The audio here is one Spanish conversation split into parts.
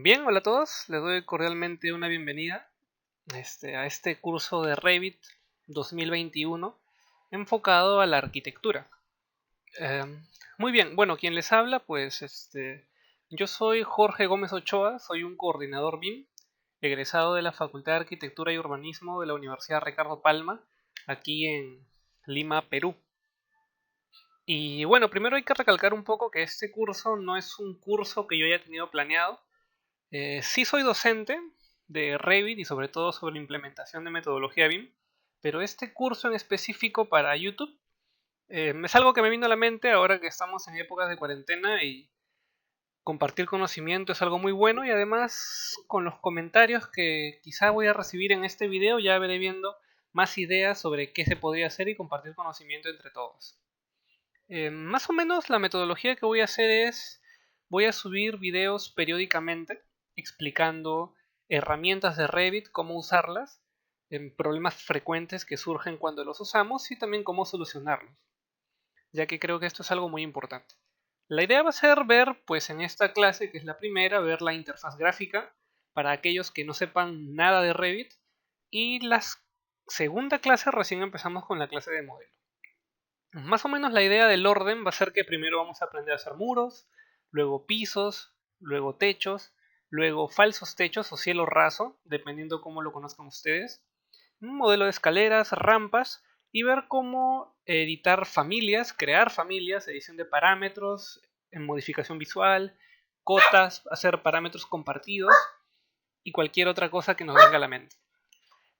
Bien, hola a todos, les doy cordialmente una bienvenida a este curso de Revit 2021 enfocado a la arquitectura. Muy bien, bueno, quien les habla, pues yo soy Jorge Gómez Ochoa, soy un coordinador BIM, egresado de la Facultad de Arquitectura y Urbanismo de la Universidad Ricardo Palma, aquí en Lima, Perú. Y bueno, primero hay que recalcar un poco que este curso no es un curso que yo haya tenido planeado. Sí soy docente de Revit y sobre todo sobre la implementación de metodología BIM, pero este curso en específico para YouTube es algo que me vino a la mente ahora que estamos en épocas de cuarentena y compartir conocimiento es algo muy bueno, y además con los comentarios que quizá voy a recibir en este video ya veré viendo más ideas sobre qué se podría hacer y compartir conocimiento entre todos. Más o menos la metodología que voy a hacer es, voy a subir videos periódicamente explicando herramientas de Revit, cómo usarlas, en problemas frecuentes que surgen cuando los usamos y también cómo solucionarlos, ya que creo que esto es algo muy importante. La idea va a ser ver, pues en esta clase, que es la primera, ver la interfaz gráfica para aquellos que no sepan nada de Revit, y la segunda clase recién empezamos con la clase de modelo. Más o menos la idea del orden va a ser que primero vamos a aprender a hacer muros, luego pisos, luego techos, luego falsos techos o cielo raso, dependiendo cómo lo conozcan ustedes, un modelo de escaleras, rampas, y ver cómo editar familias, crear familias, edición de parámetros, en modificación visual, cotas, hacer parámetros compartidos y cualquier otra cosa que nos venga a la mente.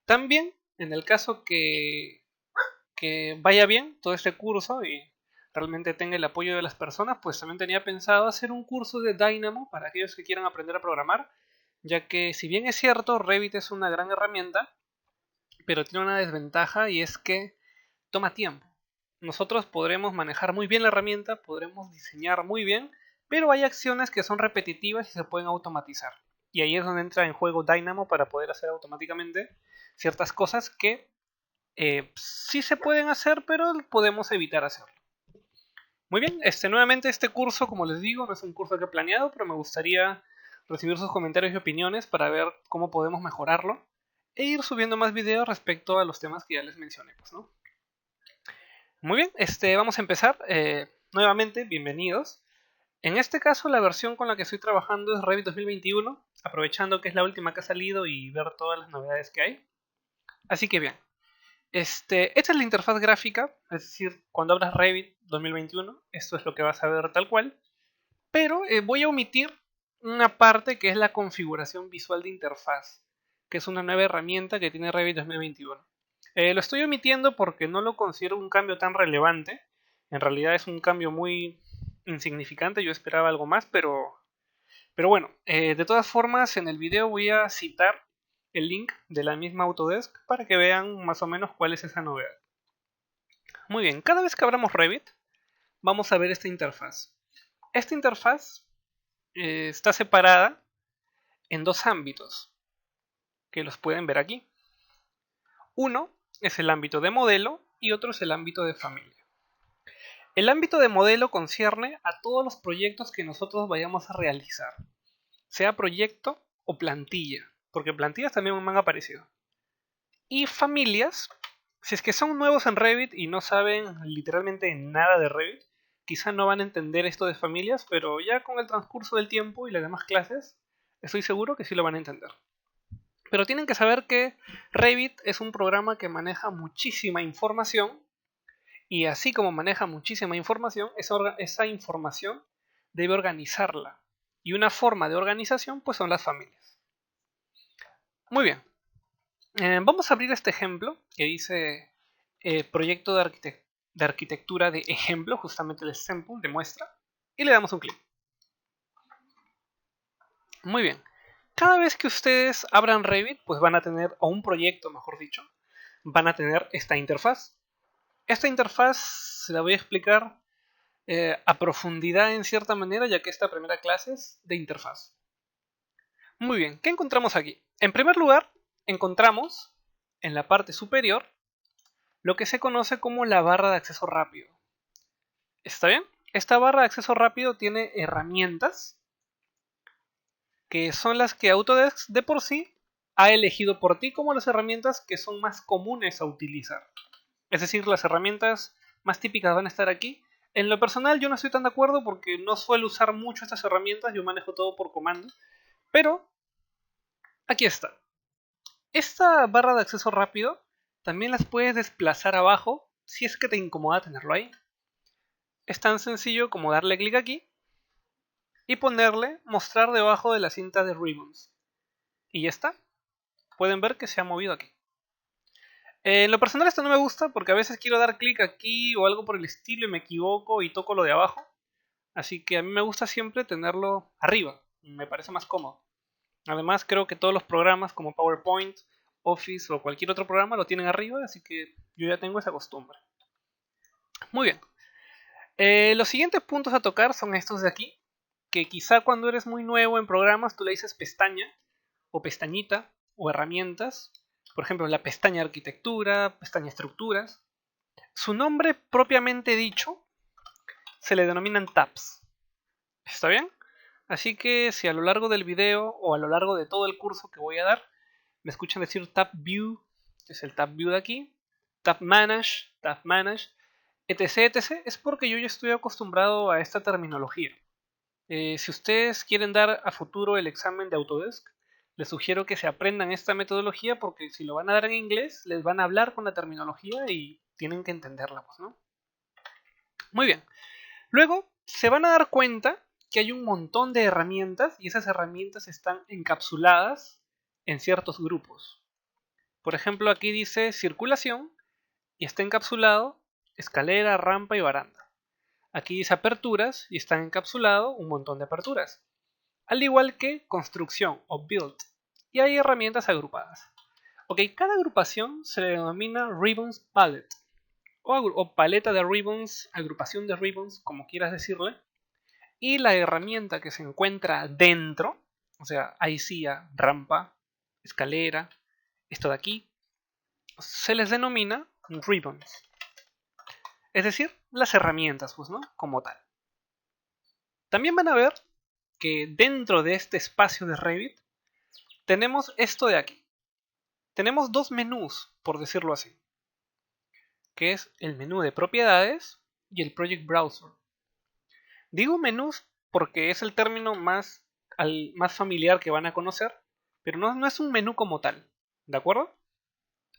También, en el caso que vaya bien todo este curso y realmente tenga el apoyo de las personas, pues también tenía pensado hacer un curso de Dynamo para aquellos que quieran aprender a programar, ya que si bien es cierto, Revit es una gran herramienta, pero tiene una desventaja, y es que toma tiempo. Nosotros podremos manejar muy bien la herramienta, podremos diseñar muy bien, pero hay acciones que son repetitivas y se pueden automatizar. Y ahí es donde entra en juego Dynamo para poder hacer automáticamente ciertas cosas que sí se pueden hacer, pero podemos evitar hacerlo. Muy bien, nuevamente este curso, como les digo, no es un curso que he planeado, pero me gustaría recibir sus comentarios y opiniones para ver cómo podemos mejorarlo e ir subiendo más videos respecto a los temas que ya les mencioné, pues, ¿no? Muy bien, vamos a empezar. Nuevamente, bienvenidos. En este caso, la versión con la que estoy trabajando es Revit 2021, aprovechando que es la última que ha salido y ver todas las novedades que hay. Así que bien, esta es la interfaz gráfica, es decir, cuando abras Revit 2021, esto es lo que vas a ver tal cual, pero voy a omitir una parte que es la configuración visual de interfaz, que es una nueva herramienta que tiene Revit 2021. Lo estoy omitiendo porque no lo considero un cambio tan relevante, en realidad es un cambio muy insignificante, yo esperaba algo más, pero bueno, de todas formas en el video voy a citar el link de la misma Autodesk para que vean más o menos cuál es esa novedad. Muy bien, cada vez que abramos Revit vamos a ver esta interfaz. Esta interfaz está separada en dos ámbitos, que los pueden ver aquí. Uno es el ámbito de modelo y otro es el ámbito de familia. El ámbito de modelo concierne a todos los proyectos que nosotros vayamos a realizar, sea proyecto o plantilla, porque plantillas también me han aparecido. Y familias, si es que son nuevos en Revit y no saben literalmente nada de Revit, quizá no van a entender esto de familias, pero ya con el transcurso del tiempo y las demás clases, estoy seguro que sí lo van a entender. Pero tienen que saber que Revit es un programa que maneja muchísima información, y así como maneja muchísima información, esa información debe organizarla. Y una forma de organización pues son las familias. Muy bien. Vamos a abrir este ejemplo que dice proyecto de arquitectura de ejemplo, justamente el sample de muestra, y le damos un clic. Muy bien. Cada vez que ustedes abran Revit, pues van a tener, o un proyecto mejor dicho, van a tener esta interfaz. Esta interfaz se la voy a explicar a profundidad en cierta manera, ya que esta primera clase es de interfaz. Muy bien, ¿qué encontramos aquí? En primer lugar, encontramos en la parte superior lo que se conoce como la barra de acceso rápido. ¿Está bien? Esta barra de acceso rápido tiene herramientas que son las que Autodesk de por sí ha elegido por ti como las herramientas que son más comunes a utilizar. Es decir, las herramientas más típicas van a estar aquí. En lo personal yo no estoy tan de acuerdo porque no suelo usar mucho estas herramientas, yo manejo todo por comando. Pero aquí está. Esta barra de acceso rápido también las puedes desplazar abajo si es que te incomoda tenerlo ahí. Es tan sencillo como darle clic aquí y ponerle mostrar debajo de la cinta de ribbons. Y ya está. Pueden ver que se ha movido aquí. En lo personal esto no me gusta porque a veces quiero dar clic aquí o algo por el estilo y me equivoco y toco lo de abajo. Así que a mí me gusta siempre tenerlo arriba. Me parece más cómodo. Además creo que todos los programas como PowerPoint, Office o cualquier otro programa lo tienen arriba. Así que yo ya tengo esa costumbre. Muy bien. Los siguientes puntos a tocar son estos de aquí. Que quizá cuando eres muy nuevo en programas tú le dices pestaña o pestañita o herramientas. Por ejemplo, la pestaña arquitectura, pestaña estructuras. Su nombre propiamente dicho se le denominan tabs. ¿Está bien? Así que si a lo largo del video o a lo largo de todo el curso que voy a dar me escuchan decir tab view, que es el tab view de aquí, tab manage, etc, etc, es porque yo ya estoy acostumbrado a esta terminología. Si ustedes quieren dar a futuro el examen de Autodesk, les sugiero que se aprendan esta metodología porque si lo van a dar en inglés, les van a hablar con la terminología y tienen que entenderla, pues, ¿no? Muy bien. Luego se van a dar cuenta que hay un montón de herramientas y esas herramientas están encapsuladas en ciertos grupos. Por ejemplo, aquí dice circulación y está encapsulado escalera, rampa y baranda. Aquí dice aperturas y están encapsulado un montón de aperturas. Al igual que construcción o build. Y hay herramientas agrupadas. Ok, cada agrupación se le denomina Ribbons Palette. O paleta de ribbons, agrupación de ribbons, como quieras decirle. Y la herramienta que se encuentra dentro, o sea, ahí sí, rampa, escalera, esto de aquí, se les denomina ribbons. Es decir, las herramientas, pues, ¿no? Como tal. También van a ver que dentro de este espacio de Revit tenemos esto de aquí. Tenemos dos menús, por decirlo así, que es el menú de propiedades y el Project Browser. Digo menús porque es el término más familiar que van a conocer, pero no es un menú como tal, ¿de acuerdo?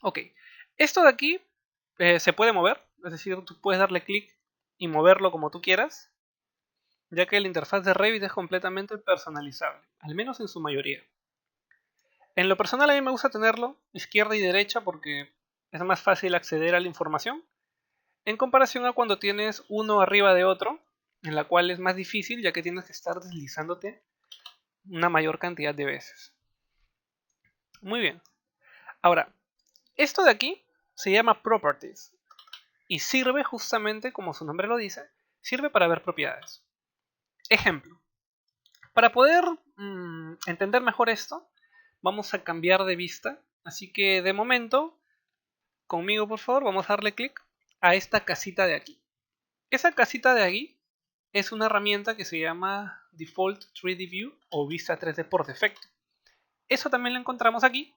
Ok, esto de aquí se puede mover, es decir, tú puedes darle clic y moverlo como tú quieras, ya que la interfaz de Revit es completamente personalizable, al menos en su mayoría. En lo personal a mí me gusta tenerlo izquierda y derecha porque es más fácil acceder a la información, en comparación a cuando tienes uno arriba de otro, en la cual es más difícil ya que tienes que estar deslizándote una mayor cantidad de veces. Muy bien. Ahora, esto de aquí se llama Properties y sirve justamente, como su nombre lo dice, sirve para ver propiedades. Ejemplo, para poder entender mejor esto, vamos a cambiar de vista. Así que de momento, conmigo por favor, vamos a darle clic a esta casita de aquí. Esa casita de aquí es una herramienta que se llama Default 3D View o Vista 3D por defecto. Eso también lo encontramos aquí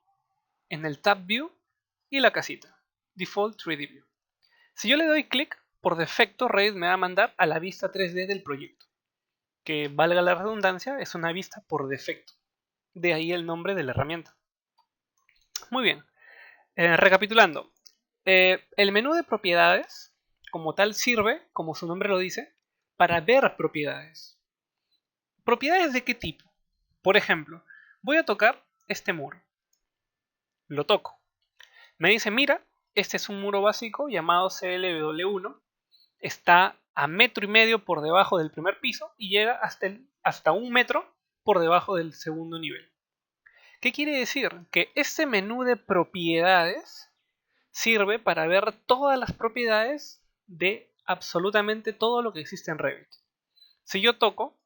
en el Tab View y la casita Default 3D View. Si yo le doy clic, por defecto Revit me va a mandar a la vista 3D del proyecto, que valga la redundancia es una vista por defecto. De ahí el nombre de la herramienta. Muy bien, recapitulando. El menú de propiedades como tal sirve, como su nombre lo dice, para ver propiedades. ¿Propiedades de qué tipo? Por ejemplo, voy a tocar este muro. Lo toco. Me dice, mira, este es un muro básico llamado CLW1. Está a 1,5 metros por debajo del primer piso y llega hasta 1 metro por debajo del segundo nivel. ¿Qué quiere decir? Que este menú de propiedades sirve para ver todas las propiedades de absolutamente todo lo que existe en Revit. Si yo toco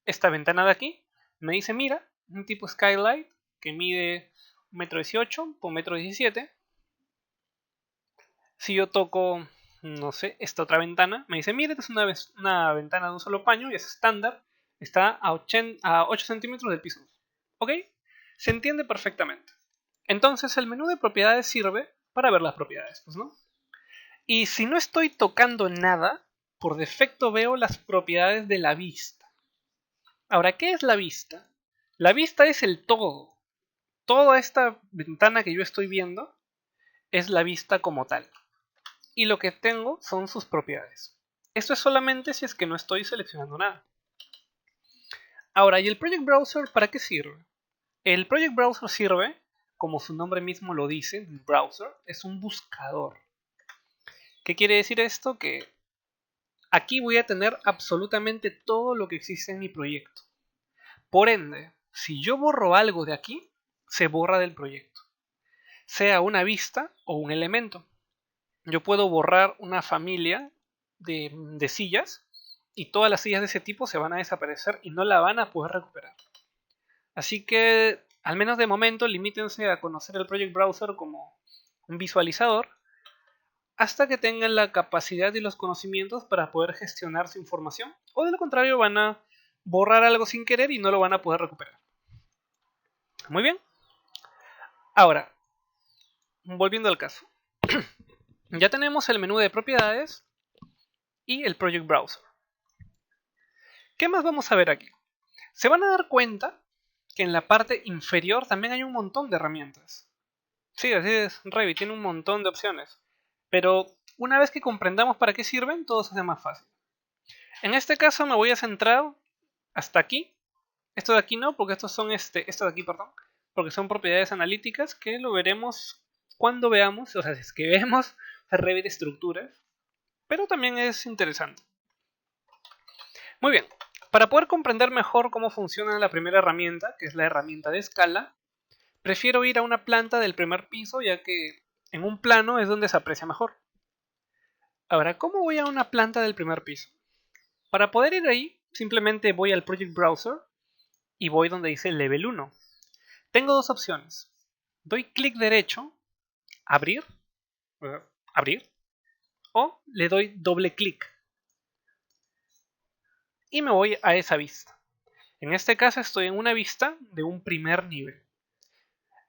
esta ventana de aquí, me dice, mira, un tipo skylight que mide 1,18 m por 1,17 m. Si yo toco, no sé, esta otra ventana, me dice, mira, esta es una ventana de un solo paño y es estándar, está a 8 centímetros del piso. ¿Ok? Se entiende perfectamente. Entonces el menú de propiedades sirve para ver las propiedades, pues, ¿no? Y si no estoy tocando nada, por defecto veo las propiedades de la vista. Ahora, ¿qué es la vista? La vista es el todo. Toda esta ventana que yo estoy viendo es la vista como tal. Y lo que tengo son sus propiedades. Esto es solamente si es que no estoy seleccionando nada. Ahora, ¿y el Project Browser para qué sirve? El Project Browser sirve, como su nombre mismo lo dice, browser, es un buscador. ¿Qué quiere decir esto? Que aquí voy a tener absolutamente todo lo que existe en mi proyecto. Por ende, si yo borro algo de aquí, se borra del proyecto. Sea una vista o un elemento. Yo puedo borrar una familia de sillas y todas las sillas de ese tipo se van a desaparecer y no la van a poder recuperar. Así que, al menos de momento, limítense a conocer el Project Browser como un visualizador hasta que tengan la capacidad y los conocimientos para poder gestionar su información, o de lo contrario van a borrar algo sin querer y no lo van a poder recuperar. Muy bien. Ahora, volviendo al caso. Ya tenemos el menú de propiedades y el Project Browser. ¿Qué más vamos a ver aquí? Se van a dar cuenta que en la parte inferior también hay un montón de herramientas. Sí, así es, Revit tiene un montón de opciones. Pero una vez que comprendamos para qué sirven, todo se hace más fácil. En este caso me voy a centrar hasta aquí. Esto de aquí no, porque estos son esto de aquí, perdón, porque son propiedades analíticas que lo veremos cuando veamos, o sea, si es que vemos Revit estructuras, pero también es interesante. Muy bien, para poder comprender mejor cómo funciona la primera herramienta, que es la herramienta de escala, prefiero ir a una planta del primer piso, ya que en un plano es donde se aprecia mejor. Ahora, ¿cómo voy a una planta del primer piso? Para poder ir ahí, simplemente voy al Project Browser y voy donde dice Level 1. Tengo dos opciones. Doy clic derecho, abrir, abrir, o le doy doble clic y me voy a esa vista. En este caso estoy en una vista de un primer nivel.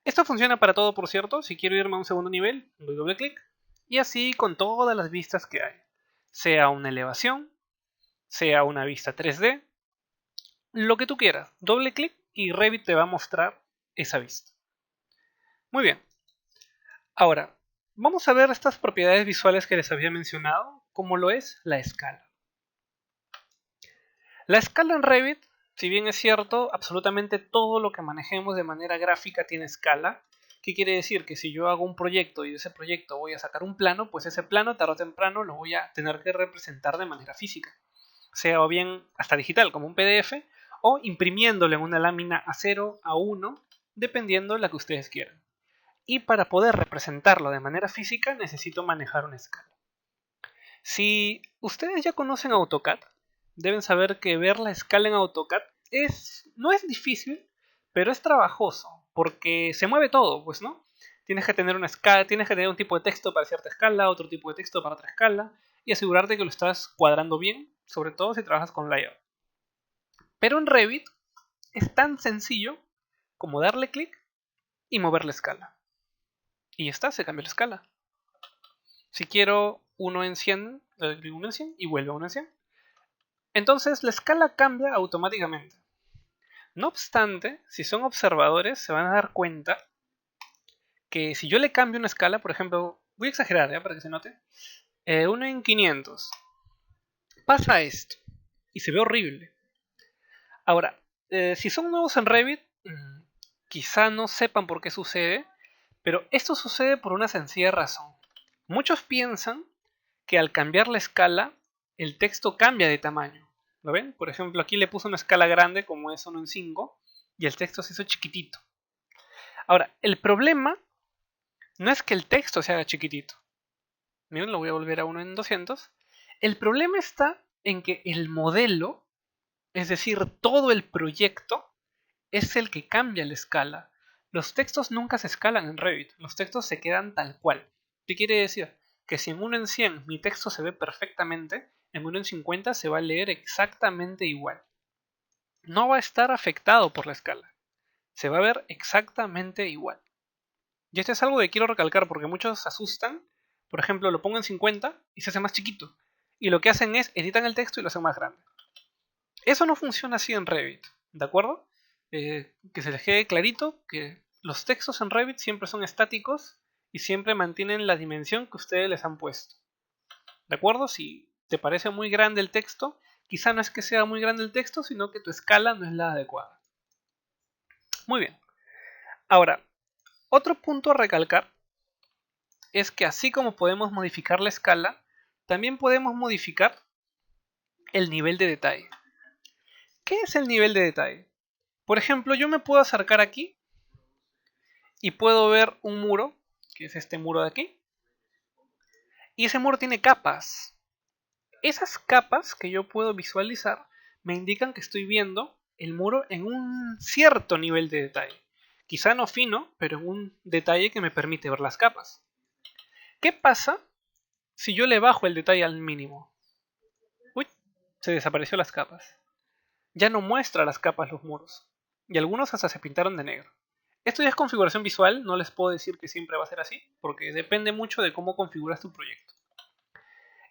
Esto funciona para todo, por cierto. Si quiero irme a un segundo nivel, doy doble clic. Y así con todas las vistas que hay. Sea una elevación, sea una vista 3D, lo que tú quieras. Doble clic y Revit te va a mostrar esa vista. Muy bien. Ahora, vamos a ver estas propiedades visuales que les había mencionado, como lo es la escala. La escala en Revit, si bien es cierto, absolutamente todo lo que manejemos de manera gráfica tiene escala. ¿Qué quiere decir? Que si yo hago un proyecto y de ese proyecto voy a sacar un plano, pues ese plano tarde o temprano lo voy a tener que representar de manera física. Sea o bien hasta digital, como un PDF, o imprimiéndolo en una lámina A0, A1, dependiendo de la que ustedes quieran. Y para poder representarlo de manera física necesito manejar una escala. Si ustedes ya conocen AutoCAD, deben saber que ver la escala en AutoCAD no es difícil, pero es trabajoso, porque se mueve todo, pues, ¿no? Tienes que tener una escala, tienes que tener un tipo de texto para cierta escala, otro tipo de texto para otra escala, y asegurarte que lo estás cuadrando bien, sobre todo si trabajas con layout. Pero en Revit es tan sencillo como darle clic y mover la escala. Y ya está, se cambia la escala. Si quiero 1 en 100, le doy clic 1 en 100 y vuelve a 1 en 100. Entonces la escala cambia automáticamente. No obstante, si son observadores, se van a dar cuenta que si yo le cambio una escala, por ejemplo, voy a exagerar para que se note, 1 en 500, pasa esto y se ve horrible. Ahora, si son nuevos en Revit, quizá no sepan por qué sucede, pero esto sucede por una sencilla razón. Muchos piensan que al cambiar la escala, el texto cambia de tamaño. ¿Lo ven? Por ejemplo, aquí le puse una escala grande como es 1 en 5 y el texto se hizo chiquitito. Ahora, el problema no es que el texto se haga chiquitito. Miren, lo voy a volver a 1 en 200. El problema está en que el modelo, es decir, todo el proyecto, es el que cambia la escala. Los textos nunca se escalan en Revit, los textos se quedan tal cual. ¿Qué quiere decir? Que si en 1 en 100 mi texto se ve perfectamente, en 1 en 50 se va a leer exactamente igual. No va a estar afectado por la escala. se va a ver exactamente igual. Y esto es algo que quiero recalcar porque muchos se asustan. Por ejemplo, lo pongo en 50 y se hace más chiquito. Y lo que hacen es editan el texto y lo hacen más grande. Eso no funciona así en Revit, ¿de acuerdo? Que se les quede clarito que los textos en Revit siempre son estáticos y siempre mantienen la dimensión que ustedes les han puesto. ¿De acuerdo? Si te parece muy grande el texto, quizá no es que sea muy grande el texto, sino que tu escala no es la adecuada. Muy bien. Ahora, otro punto a recalcar es que así como podemos modificar la escala, también podemos modificar el nivel de detalle. ¿Qué es el nivel de detalle? Por ejemplo, yo me puedo acercar aquí y puedo ver un muro, que es este muro de aquí, y ese muro tiene capas. Esas capas que yo puedo visualizar me indican que estoy viendo el muro en un cierto nivel de detalle. Quizá no fino, pero en un detalle que me permite ver las capas. ¿Qué pasa si yo le bajo el detalle al mínimo? Uy, se desapareció las capas. Ya no muestra las capas los muros. Y algunos hasta se pintaron de negro. Esto ya es configuración visual, no les puedo decir que siempre va a ser así, porque depende mucho de cómo configuras tu proyecto.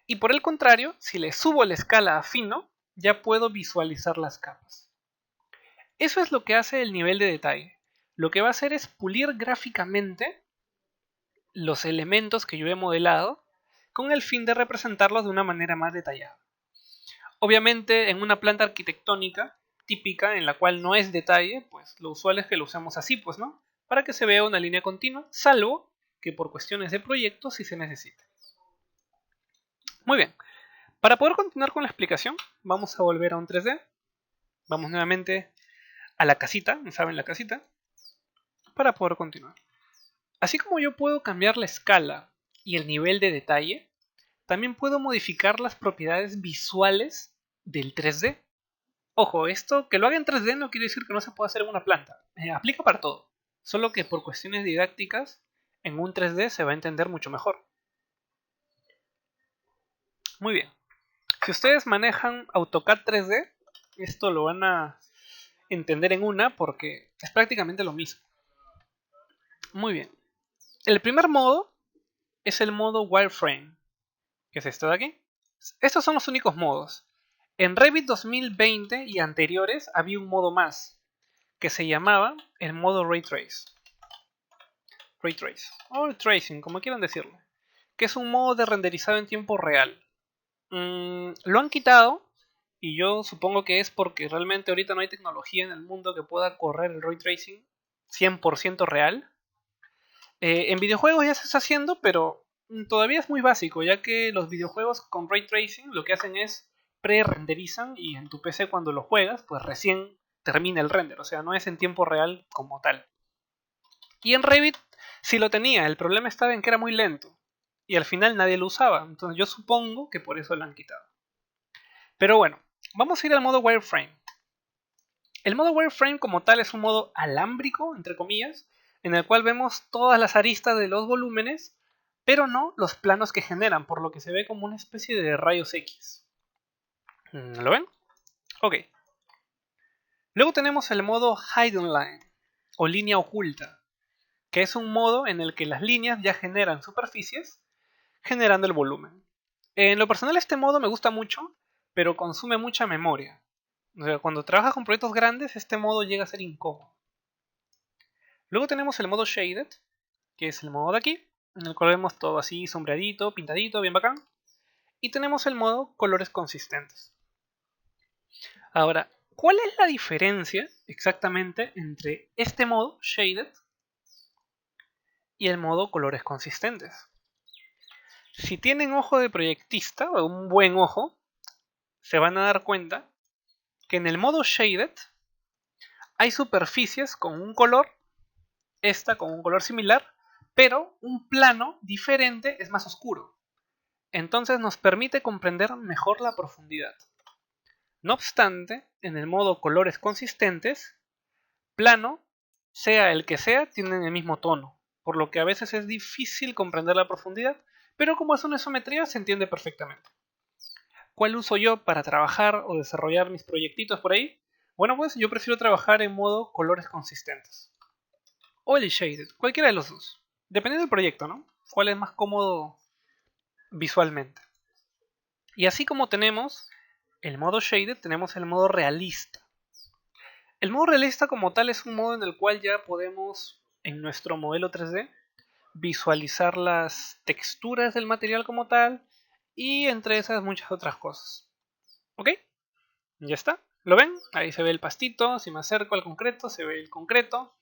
Y por el contrario, si le subo la escala a fino, ya puedo visualizar las capas. Eso es lo que hace el nivel de detalle. Lo que va a hacer es pulir gráficamente los elementos que yo he modelado con el fin de representarlos de una manera más detallada. Obviamente en una planta arquitectónica típica en la cual no es detalle, pues lo usual es que lo usemos así, pues no, para que se vea una línea continua, salvo que por cuestiones de proyecto sí se necesite. Muy bien, para poder continuar con la explicación, vamos a volver a un 3D. Vamos nuevamente a la casita, ¿saben la casita? Para poder continuar. Así como yo puedo cambiar la escala y el nivel de detalle, también puedo modificar las propiedades visuales del 3D. Ojo, esto que lo haga en 3D no quiere decir que no se pueda hacer en una planta. Aplica para todo. Solo que por cuestiones didácticas, en un 3D se va a entender mucho mejor. Muy bien. Si ustedes manejan AutoCAD 3D, esto lo van a entender en una porque es prácticamente lo mismo. Muy bien. El primer modo es el modo Wireframe, que es esto de aquí. Estos son los únicos modos. En Revit 2020 y anteriores había un modo más, que se llamaba el modo Ray Trace. Ray Trace, o Tracing, como quieran decirlo, que es un modo de renderizado en tiempo real. Lo han quitado y yo supongo que es porque realmente ahorita no hay tecnología en el mundo que pueda correr el Ray Tracing 100% real. En videojuegos ya se está haciendo, pero todavía es muy básico, ya que los videojuegos con Ray Tracing lo que hacen es pre-renderizan y en tu PC cuando lo juegas, pues recién termina el render, o sea, no es en tiempo real como tal. Y en Revit sí lo tenía, el problema estaba en que era muy lento y al final nadie lo usaba, entonces yo supongo que por eso lo han quitado. Pero bueno, vamos a ir al modo Wireframe. El modo Wireframe como tal es un modo alámbrico, entre comillas, en el cual vemos todas las aristas de los volúmenes, pero no los planos que generan, por lo que se ve como una especie de rayos X. ¿Lo ven? Ok. Luego tenemos el modo Hidden Line, o línea oculta, que es un modo en el que las líneas ya generan superficies, generando el volumen. En lo personal este modo me gusta mucho, pero consume mucha memoria. O sea, cuando trabajas con proyectos grandes, este modo llega a ser incómodo. Luego tenemos el modo Shaded, que es el modo de aquí, en el cual vemos todo así sombreadito, pintadito, bien bacán. Y tenemos el modo colores consistentes. Ahora, ¿cuál es la diferencia exactamente entre este modo Shaded y el modo colores consistentes? Si tienen ojo de proyectista o un buen ojo, se van a dar cuenta que en el modo Shaded hay superficies con un color, esta con un color similar, pero un plano diferente es más oscuro. Entonces nos permite comprender mejor la profundidad. No obstante, en el modo colores consistentes, plano, sea el que sea, tienen el mismo tono, por lo que a veces es difícil comprender la profundidad, pero como es una isometría se entiende perfectamente. ¿Cuál uso yo para trabajar o desarrollar mis proyectitos por ahí? Bueno, pues yo prefiero trabajar en modo colores consistentes. O el shaded, cualquiera de los dos. Dependiendo del proyecto, ¿no? Cuál es más cómodo visualmente. Y así como tenemos el modo shaded, tenemos el modo realista. El modo realista como tal es un modo en el cual ya podemos, en nuestro modelo 3D, visualizar las texturas del material como tal y entre esas muchas otras cosas. ¿Ok? Ya está. ¿Lo ven? Ahí se ve el pastito. Si me acerco al concreto, se ve el concreto.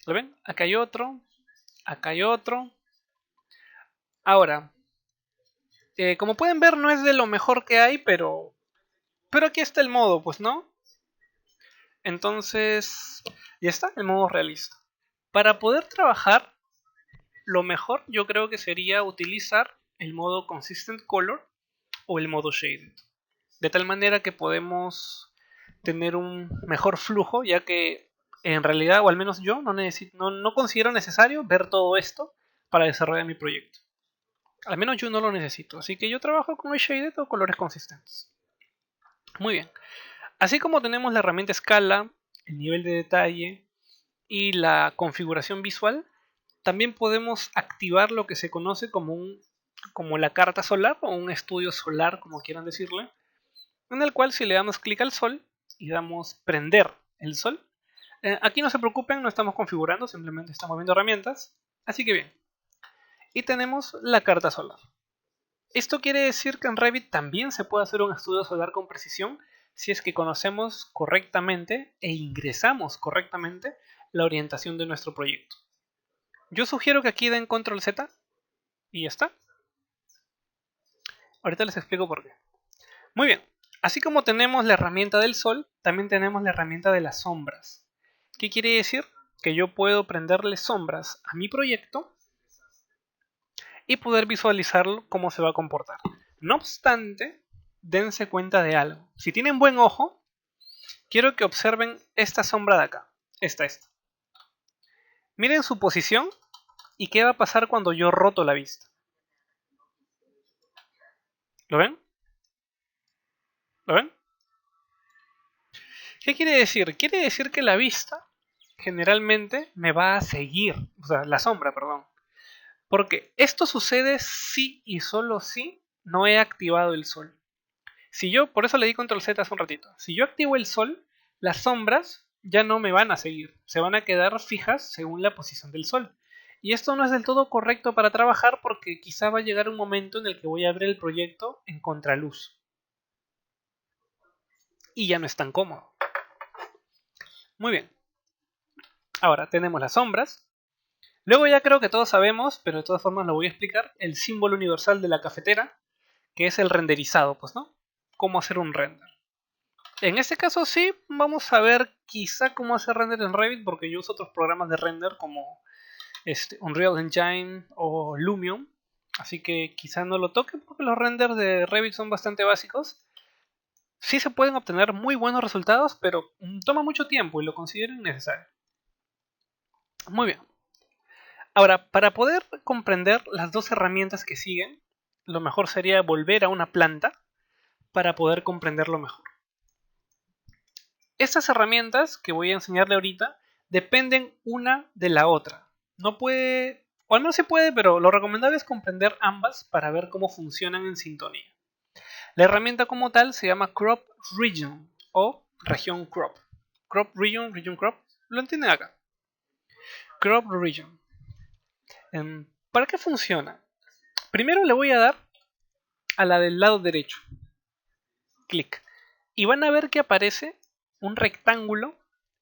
¿Lo ven? Acá hay otro. Acá hay otro. Ahora, como pueden ver, no es de lo mejor que hay, pero aquí está el modo, pues, ¿no? Entonces, ya está, el modo realista. Para poder trabajar, lo mejor yo creo que sería utilizar el modo Consistent Color o el modo Shaded. De tal manera que podemos tener un mejor flujo, ya que en realidad, o al menos yo, no considero necesario ver todo esto para desarrollar mi proyecto. Al menos yo no lo necesito, así que yo trabajo con el Shaded o colores consistentes. Muy bien. Así como tenemos la herramienta escala, el nivel de detalle y la configuración visual, también podemos activar lo que se conoce como la carta solar o un estudio solar, como quieran decirle, en el cual si le damos clic al sol y damos prender el sol, aquí no se preocupen, no estamos configurando, simplemente estamos viendo herramientas, así que bien. Y tenemos la carta solar. Esto quiere decir que en Revit también se puede hacer un estudio solar con precisión si es que conocemos correctamente e ingresamos correctamente la orientación de nuestro proyecto. Yo sugiero que aquí den control Z y ya está. Ahorita les explico por qué. Muy bien, así como tenemos la herramienta del sol, también tenemos la herramienta de las sombras. ¿Qué quiere decir? Que yo puedo prenderle sombras a mi proyecto y poder visualizar cómo se va a comportar. No obstante, dense cuenta de algo. Si tienen buen ojo, quiero que observen esta sombra de acá. Esta. Miren su posición y qué va a pasar cuando yo roto la vista. ¿Lo ven? ¿Lo ven? ¿Qué quiere decir? Quiere decir que la vista generalmente me va a seguir. O sea, la sombra, perdón. Porque esto sucede si y solo si no he activado el sol. Si yo, por eso le di control Z hace un ratito. Si yo activo el sol, las sombras ya no me van a seguir. Se van a quedar fijas según la posición del sol. Y esto no es del todo correcto para trabajar porque quizá va a llegar un momento en el que voy a ver el proyecto en contraluz. Y ya no es tan cómodo. Muy bien. Ahora tenemos las sombras. Luego ya creo que todos sabemos, pero de todas formas lo voy a explicar, el símbolo universal de la cafetera, que es el renderizado, pues, ¿no? Cómo hacer un render. En este caso sí, vamos a ver quizá cómo hacer render en Revit, porque yo uso otros programas de render como Unreal Engine o Lumion, así que quizá no lo toque porque los renders de Revit son bastante básicos. Sí se pueden obtener muy buenos resultados, pero toma mucho tiempo y lo considero innecesario. Muy bien. Ahora, para poder comprender las dos herramientas que siguen, lo mejor sería volver a una planta para poder comprenderlo mejor. Estas herramientas que voy a enseñarle ahorita dependen una de la otra. No puede, o no se puede, pero lo recomendable es comprender ambas para ver cómo funcionan en sintonía. La herramienta como tal se llama Crop Region o región Crop. Crop Region, Region Crop, lo entienden acá. Crop Region. ¿Para qué funciona? Primero le voy a dar a la del lado derecho. Clic. Y van a ver que aparece un rectángulo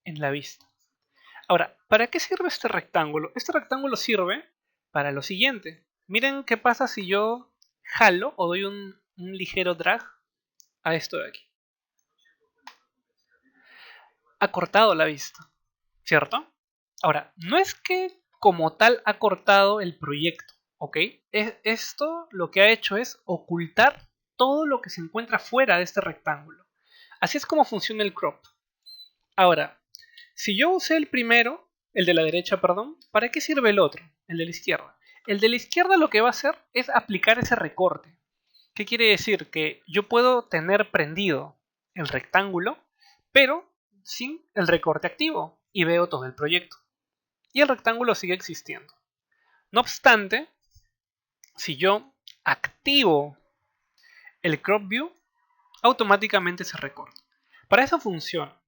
en la vista. Ahora, ¿para qué sirve este rectángulo? Este rectángulo sirve para lo siguiente. Miren qué pasa si yo jalo o doy un ligero drag a esto de aquí. Ha cortado la vista, ¿cierto? Ahora, no es que como tal ha cortado el proyecto, ¿ok? Esto lo que ha hecho es ocultar todo lo que se encuentra fuera de este rectángulo. Así es como funciona el crop. Ahora, si yo usé el primero, el de la derecha, perdón, ¿para qué sirve el otro, el de la izquierda? El de la izquierda lo que va a hacer es aplicar ese recorte. ¿Qué quiere decir? Que yo puedo tener prendido el rectángulo, pero sin el recorte activo y veo todo el proyecto. Y el rectángulo sigue existiendo. No obstante, si yo activo el Crop View, automáticamente se recorta. Para eso funciona.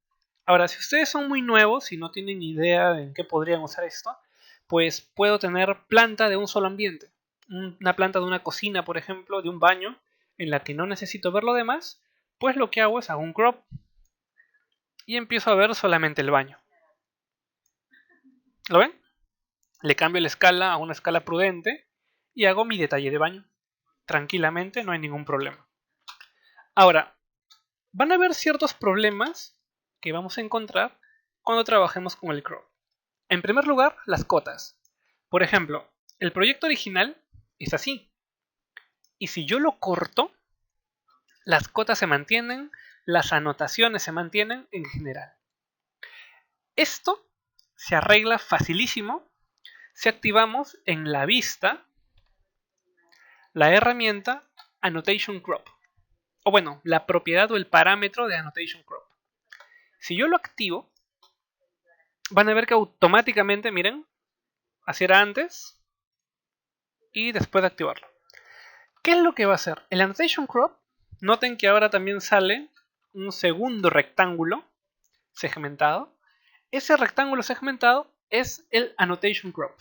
Ahora, si ustedes son muy nuevos y no tienen idea de en qué podrían usar esto, pues puedo tener planta de un solo ambiente. Una planta de una cocina, por ejemplo, de un baño, en la que no necesito ver lo demás, pues lo que hago es hago un crop y empiezo a ver solamente el baño. ¿Lo ven? Le cambio la escala a una escala prudente y hago mi detalle de baño. Tranquilamente, no hay ningún problema. Ahora, van a haber ciertos problemas que vamos a encontrar cuando trabajemos con el crop. En primer lugar, las cotas. Por ejemplo, el proyecto original es así. Y si yo lo corto, las cotas se mantienen, las anotaciones se mantienen en general. Esto se arregla facilísimo si activamos en la vista la herramienta Annotation Crop. O bueno, la propiedad o el parámetro de Annotation Crop. Si yo lo activo, van a ver que automáticamente, miren, así era antes y después de activarlo. ¿Qué es lo que va a hacer? El Annotation Crop, noten que ahora también sale un segundo rectángulo segmentado. Ese rectángulo segmentado es el Annotation Crop.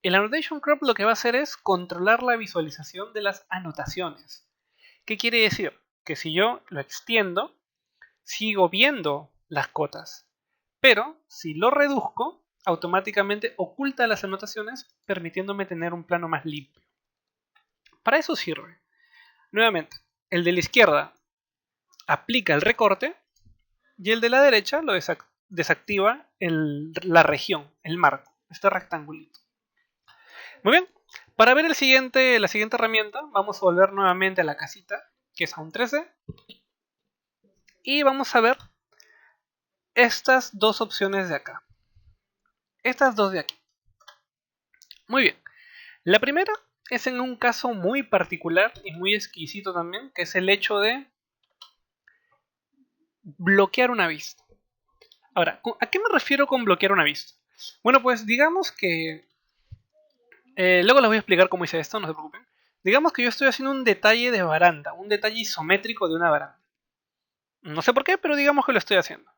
El Annotation Crop lo que va a hacer es controlar la visualización de las anotaciones. ¿Qué quiere decir? Que si yo lo extiendo, sigo viendo las cotas. Pero si lo reduzco, automáticamente oculta las anotaciones, permitiéndome tener un plano más limpio. Para eso sirve. Nuevamente, el de la izquierda aplica el recorte y el de la derecha lo desactiva la región, el marco, este rectangulito. Muy bien, para ver la siguiente herramienta, vamos a volver nuevamente a la casita, que es a un 3D. Y vamos a ver estas dos opciones de acá. Estas dos de aquí. Muy bien. La primera es en un caso muy particular y muy exquisito también, que es el hecho de bloquear una vista. Ahora, ¿a qué me refiero con bloquear una vista? Bueno, pues digamos que... luego les voy a explicar cómo hice esto, no se preocupen. Digamos que yo estoy haciendo un detalle de baranda, un detalle isométrico de una baranda. No sé por qué, pero digamos que lo estoy haciendo.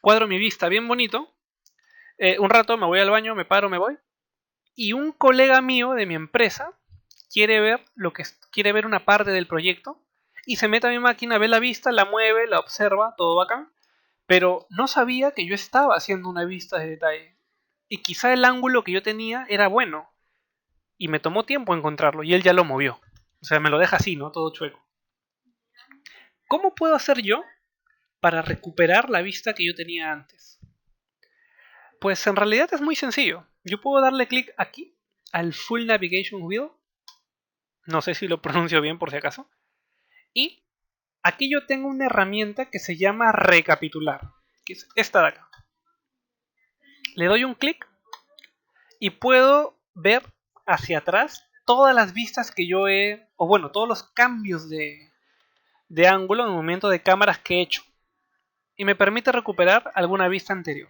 Cuadro mi vista bien bonito. Un rato me voy al baño, me paro, me voy. Y un colega mío de mi empresa quiere ver una parte del proyecto y se mete a mi máquina, ve la vista, la mueve, la observa, todo bacán, pero no sabía que yo estaba haciendo una vista de detalle y quizá el ángulo que yo tenía era bueno y me tomó tiempo encontrarlo y él ya lo movió, o sea, me lo deja así, ¿no? Todo chueco. ¿Cómo puedo hacer yo para recuperar la vista que yo tenía antes? Pues en realidad es muy sencillo. Yo puedo darle clic aquí al Full Navigation Wheel. No sé si lo pronuncio bien por si acaso. Y aquí yo tengo una herramienta que se llama recapitular, que es esta de acá. Le doy un clic y puedo ver hacia atrás todas las vistas que yo todos los cambios de ángulo en el momento de cámaras que he hecho. Y me permite recuperar alguna vista anterior.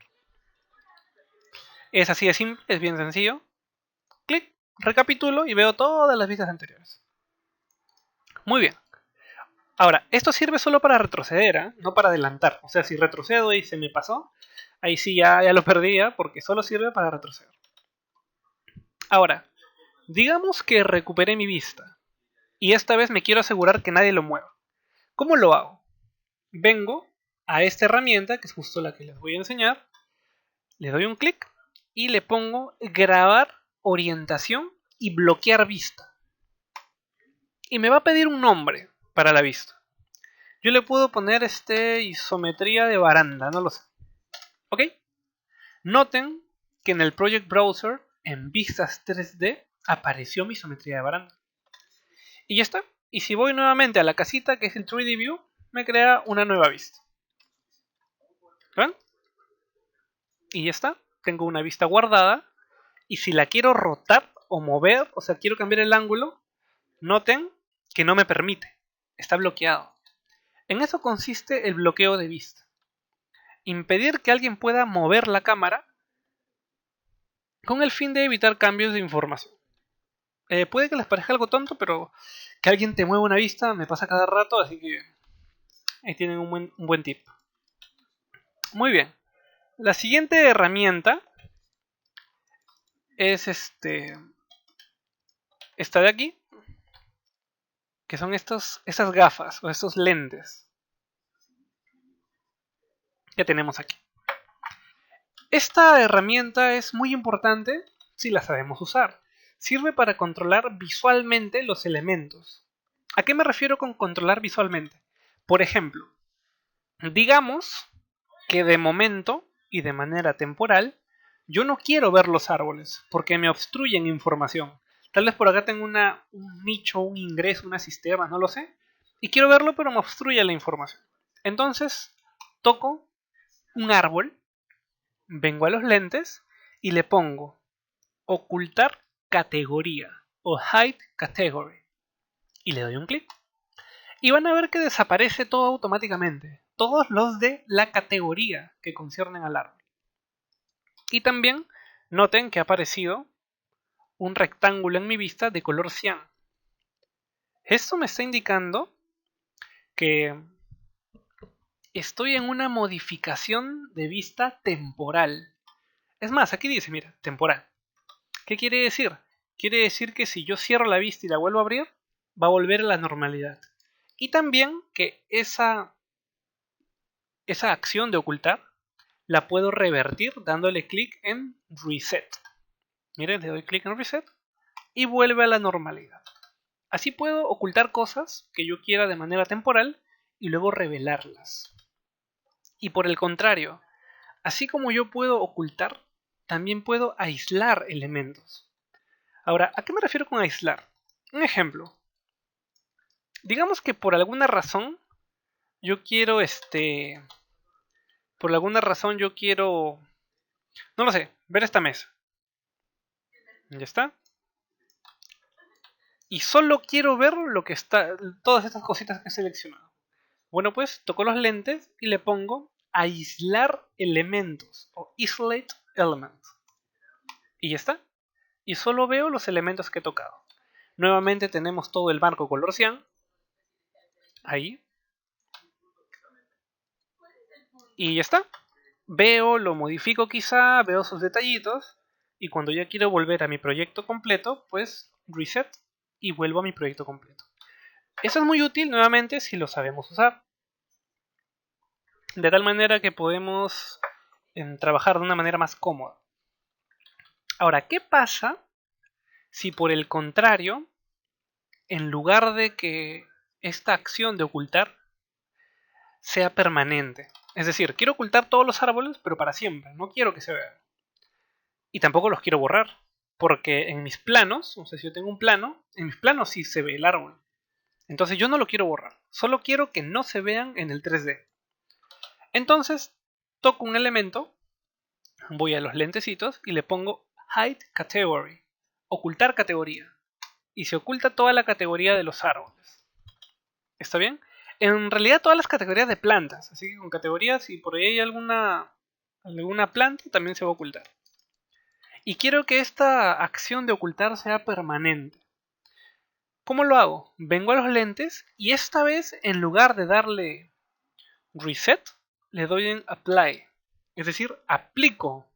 Es así de simple, es bien sencillo. Clic, recapitulo y veo todas las vistas anteriores. Muy bien. Ahora, esto sirve solo para retroceder, ¿eh? No para adelantar. O sea, si retrocedo y se me pasó, ahí sí ya lo perdía porque solo sirve para retroceder. Ahora, digamos que recuperé mi vista y esta vez me quiero asegurar que nadie lo mueva. ¿Cómo lo hago? Vengo a esta herramienta, que es justo la que les voy a enseñar, le doy un clic y le pongo grabar orientación y bloquear vista. Y me va a pedir un nombre para la vista. Yo le puedo poner isometría de baranda, no lo sé. ¿Ok? Noten que en el Project Browser, en vistas 3D, apareció mi isometría de baranda. Y ya está. Y si voy nuevamente a la casita, que es el 3D View, me crea una nueva vista. ¿Ven? Y ya está. Tengo una vista guardada. Y si la quiero rotar o mover, o sea, quiero cambiar el ángulo, noten que no me permite. Está bloqueado. En eso consiste el bloqueo de vista. impedir que alguien pueda mover la cámara con el fin de evitar cambios de información. Puede que les parezca algo tonto, pero que alguien te mueva una vista me pasa cada rato, así que ahí tienen un buen tip. Muy bien. La siguiente herramienta es esta de aquí, que son esas gafas o estos lentes que tenemos aquí. Esta herramienta es muy importante si la sabemos usar. Sirve para controlar visualmente los elementos. ¿A qué me refiero con controlar visualmente? Por ejemplo, digamos que de momento y de manera temporal yo no quiero ver los árboles porque me obstruyen información. Tal vez por acá tengo un nicho, un ingreso, una cisterna, no lo sé. Y quiero verlo pero me obstruye la información. Entonces toco un árbol, vengo a los lentes y le pongo ocultar categoría o hide category. Y le doy un clic. Y van a ver que desaparece todo automáticamente. Todos los de la categoría que conciernen al árbol. Y también noten que ha aparecido un rectángulo en mi vista de color cian. Esto me está indicando que estoy en una modificación de vista temporal. Es más, aquí dice, mira, temporal. ¿Qué quiere decir? Quiere decir que si yo cierro la vista y la vuelvo a abrir, va a volver a la normalidad. Y también que esa acción de ocultar la puedo revertir dándole clic en Reset. Miren, le doy clic en Reset y vuelve a la normalidad. Así puedo ocultar cosas que yo quiera de manera temporal y luego revelarlas. Y por el contrario, así como yo puedo ocultar, también puedo aislar elementos. Ahora, ¿a qué me refiero con aislar? Un ejemplo. Digamos que por alguna razón yo quiero no lo sé, ver esta mesa. Ya está. Y solo quiero ver lo que está, todas estas cositas que he seleccionado. Bueno, pues toco los lentes y le pongo aislar elementos o isolate elements. Y ya está. Y solo veo los elementos que he tocado. Nuevamente tenemos todo el marco color cian. Ahí. Y ya está. Veo, lo modifico quizá, veo sus detallitos. Y cuando ya quiero volver a mi proyecto completo, pues reset y vuelvo a mi proyecto completo. Eso es muy útil nuevamente si lo sabemos usar. De tal manera que podemos trabajar de una manera más cómoda. Ahora, ¿qué pasa si por el contrario, en lugar de que esta acción de ocultar sea permanente? Es decir, quiero ocultar todos los árboles, pero para siempre. No quiero que se vean. Y tampoco los quiero borrar. Porque en mis planos, o sea, si yo tengo un plano, en mis planos sí se ve el árbol. Entonces yo no lo quiero borrar. Solo quiero que no se vean en el 3D. Entonces, toco un elemento, voy a los lentecitos y le pongo Hide Category, ocultar categoría. Y se oculta toda la categoría de los árboles. ¿Está bien? En realidad todas las categorías de plantas. Así que con categorías, si por ahí hay alguna planta, también se va a ocultar. Y quiero que esta acción de ocultar sea permanente. ¿Cómo lo hago? Vengo a los lentes y esta vez en lugar de darle Reset, le doy en Apply. Es decir, aplico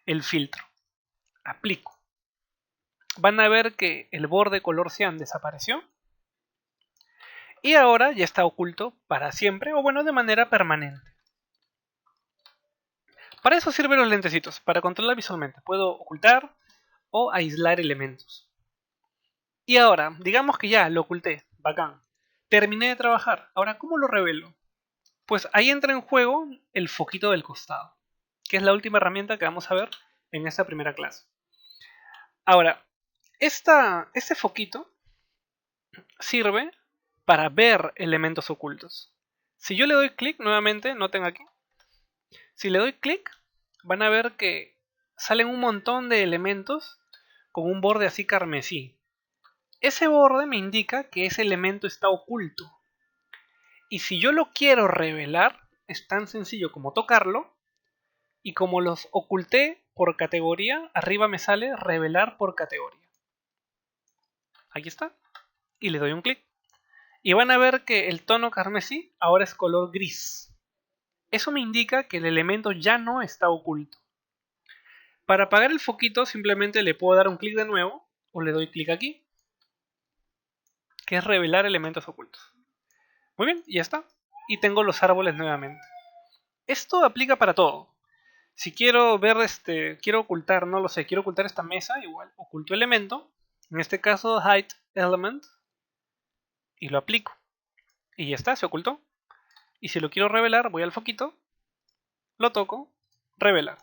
el filtro. Aplico. Van a ver que el borde color cian desapareció. Y ahora ya está oculto para siempre o bueno, de manera permanente. Para eso sirven los lentecitos, para controlar visualmente. Puedo ocultar o aislar elementos. Y ahora, digamos que ya lo oculté, bacán. Terminé de trabajar. Ahora, ¿cómo lo revelo? Pues ahí entra en juego el foquito del costado, que es la última herramienta que vamos a ver en esta primera clase. Ahora, este foquito sirve para ver elementos ocultos. Si yo le doy clic nuevamente, noten aquí. Si le doy clic, van a ver que salen un montón de elementos con un borde así carmesí. Ese borde me indica que ese elemento está oculto. Y si yo lo quiero revelar, es tan sencillo como tocarlo, y como los oculté por categoría, arriba me sale revelar por categoría. Aquí está. Y le doy un clic. Y van a ver que el tono carmesí ahora es color gris. Eso me indica que el elemento ya no está oculto. Para apagar el foquito simplemente le puedo dar un clic de nuevo o le doy clic aquí, que es revelar elementos ocultos. Muy bien, y ya está. Y tengo los árboles nuevamente. Esto aplica para todo. Si quiero ver quiero ocultar, no lo sé, quiero ocultar esta mesa, igual, oculto elemento. En este caso, hide element. Y lo aplico. Y ya está, se ocultó. Y si lo quiero revelar, voy al foquito, lo toco, revelar.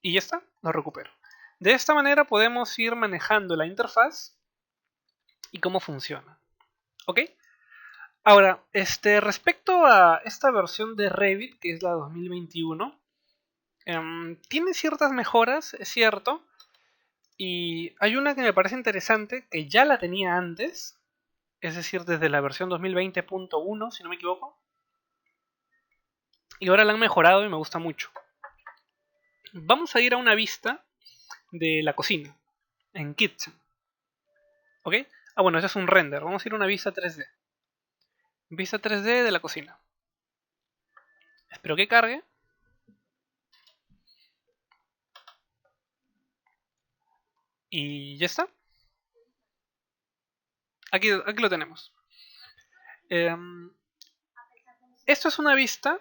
Y ya está, lo recupero. De esta manera podemos ir manejando la interfaz y cómo funciona. ¿Ok? Ahora, respecto a esta versión de Revit, que es la 2021, tiene ciertas mejoras, es cierto. Y hay una que me parece interesante, que ya la tenía antes, es decir, desde la versión 2020.1, si no me equivoco. Y ahora la han mejorado y me gusta mucho. Vamos a ir a una vista de la cocina, en Kitchen. ¿Ok? Ah, bueno, ese es un render. Vamos a ir a una vista 3D. Vista 3D de la cocina. Espero que cargue. Y ya está. Aquí lo tenemos. Esto es una vista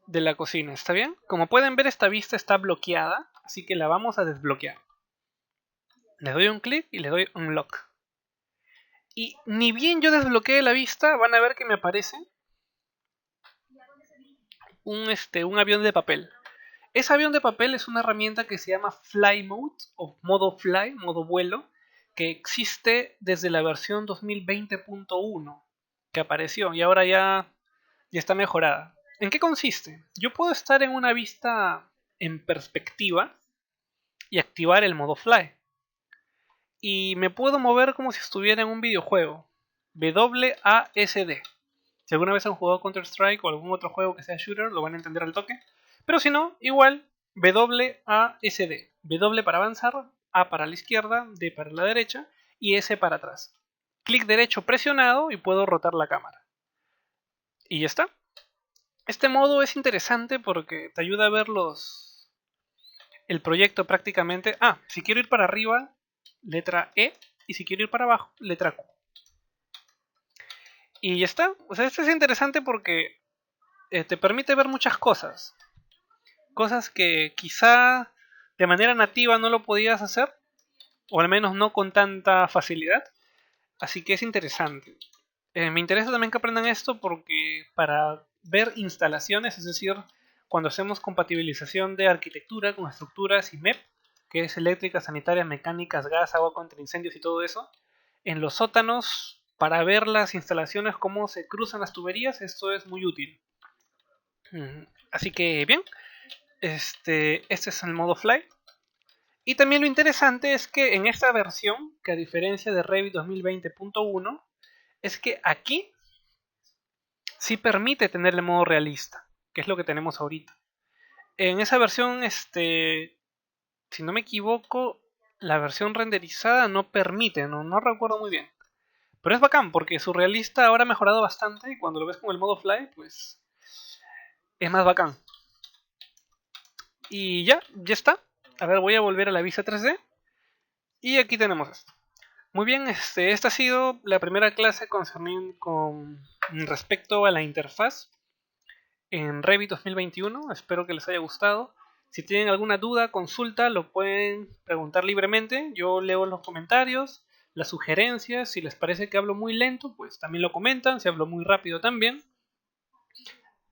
de la cocina, ¿está bien? Como pueden ver, esta vista está bloqueada, así que la vamos a desbloquear. Le doy un clic y le doy Unlock. Y ni bien yo desbloqueé la vista, van a ver que me aparece un avión de papel. Ese avión de papel es una herramienta que se llama Fly Mode, o modo fly, modo vuelo, que existe desde la versión 2020.1 que apareció y ahora ya está mejorada. ¿En qué consiste? Yo puedo estar en una vista en perspectiva y activar el modo fly. Y me puedo mover como si estuviera en un videojuego. WASD. Si alguna vez han jugado Counter-Strike o algún otro juego que sea shooter, lo van a entender al toque. Pero si no, igual, WASD. W para avanzar, A para la izquierda, D para la derecha y S para atrás. Clic derecho presionado y puedo rotar la cámara. Y ya está. Este modo es interesante porque te ayuda a ver el proyecto prácticamente. Si quiero ir para arriba, letra E. Y si quiero ir para abajo, letra Q. Y ya está. O sea, esto es interesante porque te permite ver muchas cosas. Cosas que quizá de manera nativa no lo podías hacer. O al menos no con tanta facilidad. Así que es interesante. Me interesa también que aprendan esto porque para ver instalaciones, es decir, cuando hacemos compatibilización de arquitectura con estructuras y MEP, que es eléctrica, sanitaria, mecánicas, gas, agua contra incendios y todo eso, en los sótanos, para ver las instalaciones, cómo se cruzan las tuberías, esto es muy útil. Así que bien, este es el modo Fly. Y también lo interesante es que en esta versión, que a diferencia de Revit 2020.1, es que aquí sí permite tener el modo realista, que es lo que tenemos ahorita. En esa versión, si no me equivoco, la versión renderizada no permite, no recuerdo muy bien. Pero es bacán, porque su realista ahora ha mejorado bastante y cuando lo ves con el modo fly, pues es más bacán. Y ya está. A ver, voy a volver a la vista 3D. Y aquí tenemos esto. Muy bien, esta ha sido la primera clase con respecto a la interfaz en Revit 2021. Espero que les haya gustado. Si tienen alguna duda, consulta, lo pueden preguntar libremente. Yo leo los comentarios, las sugerencias. Si les parece que hablo muy lento, pues también lo comentan. Si hablo muy rápido también.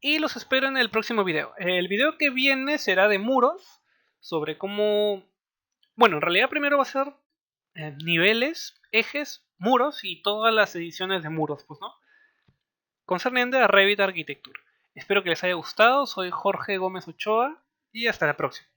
Y los espero en el próximo video. El video que viene será de muros. Sobre cómo... Bueno, en realidad primero va a ser niveles, ejes, muros y todas las ediciones de muros, pues, ¿no? Concerniente a Revit Arquitectura. Espero que les haya gustado. Soy Jorge Gómez Ochoa y hasta la próxima.